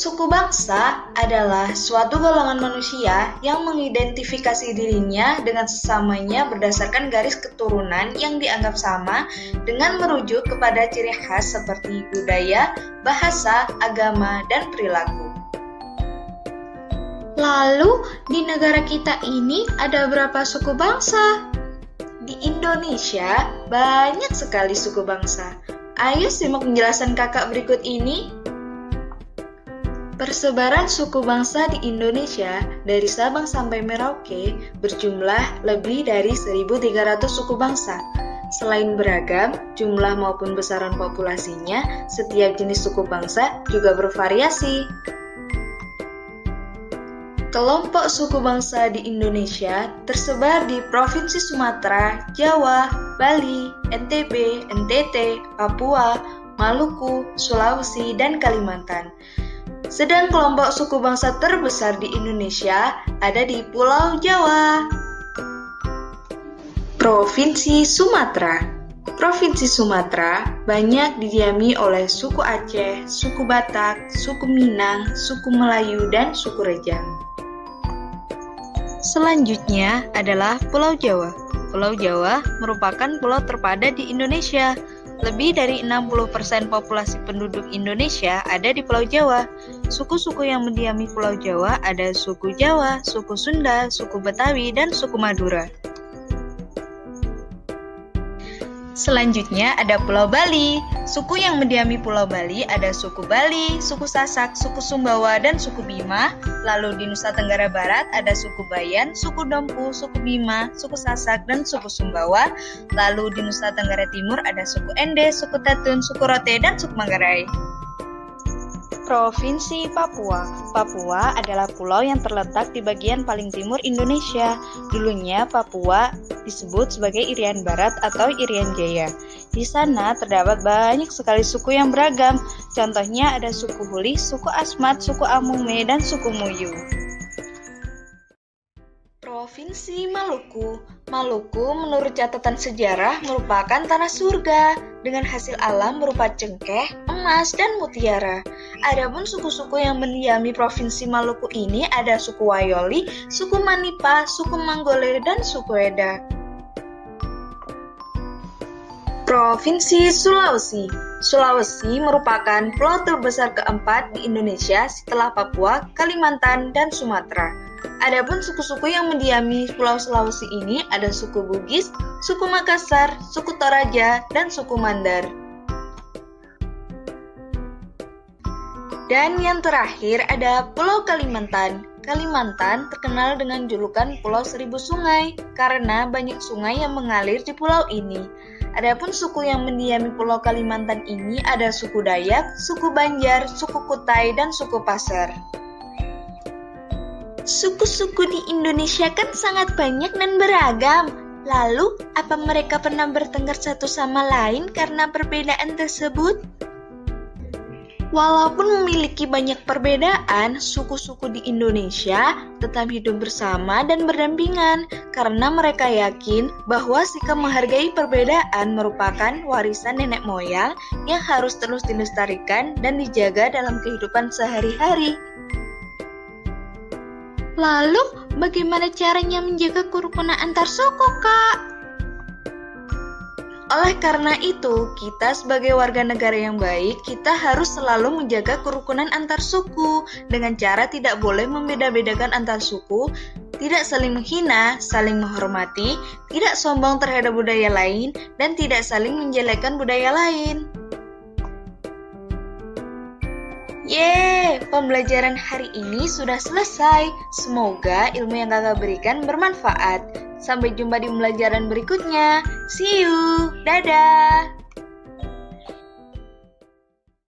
Suku bangsa adalah suatu golongan manusia yang mengidentifikasi dirinya dengan sesamanya berdasarkan garis keturunan yang dianggap sama dengan merujuk kepada ciri khas seperti budaya, bahasa, agama, dan perilaku. Lalu, di negara kita ini ada berapa suku bangsa? Di Indonesia, banyak sekali suku bangsa. Ayo simak penjelasan kakak berikut ini. Persebaran suku bangsa di Indonesia dari Sabang sampai Merauke berjumlah lebih dari 1.300 suku bangsa. Selain beragam, jumlah maupun besaran populasinya, setiap jenis suku bangsa juga bervariasi. Kelompok suku bangsa di Indonesia tersebar di Provinsi Sumatera, Jawa, Bali, NTB, NTT, Papua, Maluku, Sulawesi, dan Kalimantan. Sedang kelompok suku bangsa terbesar di Indonesia ada di Pulau Jawa. Provinsi Sumatera. Provinsi Sumatera banyak didiami oleh suku Aceh, suku Batak, suku Minang, suku Melayu, dan suku Rejang. Selanjutnya adalah Pulau Jawa. Pulau Jawa merupakan pulau terpadat di Indonesia. Lebih dari 60% populasi penduduk Indonesia ada di Pulau Jawa. Suku-suku yang mendiami Pulau Jawa ada suku Jawa, suku Sunda, suku Betawi, dan suku Madura. Selanjutnya ada Pulau Bali. Suku yang mendiami Pulau Bali ada suku Bali, suku Sasak, suku Sumbawa, dan suku Bima. Lalu di Nusa Tenggara Barat ada suku Bayan, suku Dompu, suku Bima, suku Sasak, dan suku Sumbawa. Lalu di Nusa Tenggara Timur ada suku Ende, suku Tatun, suku Rote, dan suku Manggarai. Provinsi Papua. Papua adalah pulau yang terletak di bagian paling timur Indonesia. Dulunya Papua disebut sebagai Irian Barat atau Irian Jaya. Di sana terdapat banyak sekali suku yang beragam. Contohnya ada suku Huli, suku Asmat, suku Amume, dan suku Muyu. Provinsi Maluku. Maluku menurut catatan sejarah merupakan tanah surga dengan hasil alam berupa cengkeh, emas, dan mutiara. Adapun suku-suku yang mendiami Provinsi Maluku ini ada suku Wayoli, suku Manipa, suku Manggole, dan suku Eda. Provinsi Sulawesi. Sulawesi merupakan pulau terbesar keempat di Indonesia setelah Papua, Kalimantan, dan Sumatera. Adapun suku-suku yang mendiami Pulau Sulawesi ini ada suku Bugis, suku Makassar, suku Toraja, dan suku Mandar. Dan yang terakhir ada Pulau Kalimantan. Kalimantan terkenal dengan julukan Pulau Seribu Sungai karena banyak sungai yang mengalir di pulau ini. Adapun suku yang mendiami Pulau Kalimantan ini ada suku Dayak, suku Banjar, suku Kutai, dan suku Pasar. Suku-suku di Indonesia kan sangat banyak dan beragam. Lalu, apa mereka pernah bertengkar satu sama lain karena perbedaan tersebut? Walaupun memiliki banyak perbedaan, suku-suku di Indonesia tetap hidup bersama dan berdampingan karena mereka yakin bahwa sikap menghargai perbedaan merupakan warisan nenek moyang yang harus terus dilestarikan dan dijaga dalam kehidupan sehari-hari. Lalu, bagaimana caranya menjaga kerukunan antar suku, Kak? Oleh karena itu, kita sebagai warga negara yang baik, kita harus selalu menjaga kerukunan antar suku dengan cara tidak boleh membeda-bedakan antar suku, tidak saling menghina, saling menghormati, tidak sombong terhadap budaya lain, dan tidak saling menjelekkan budaya lain. Yeay, pembelajaran hari ini sudah selesai. Semoga ilmu yang kakak berikan bermanfaat. Sampai jumpa di pembelajaran berikutnya. See you, dadah!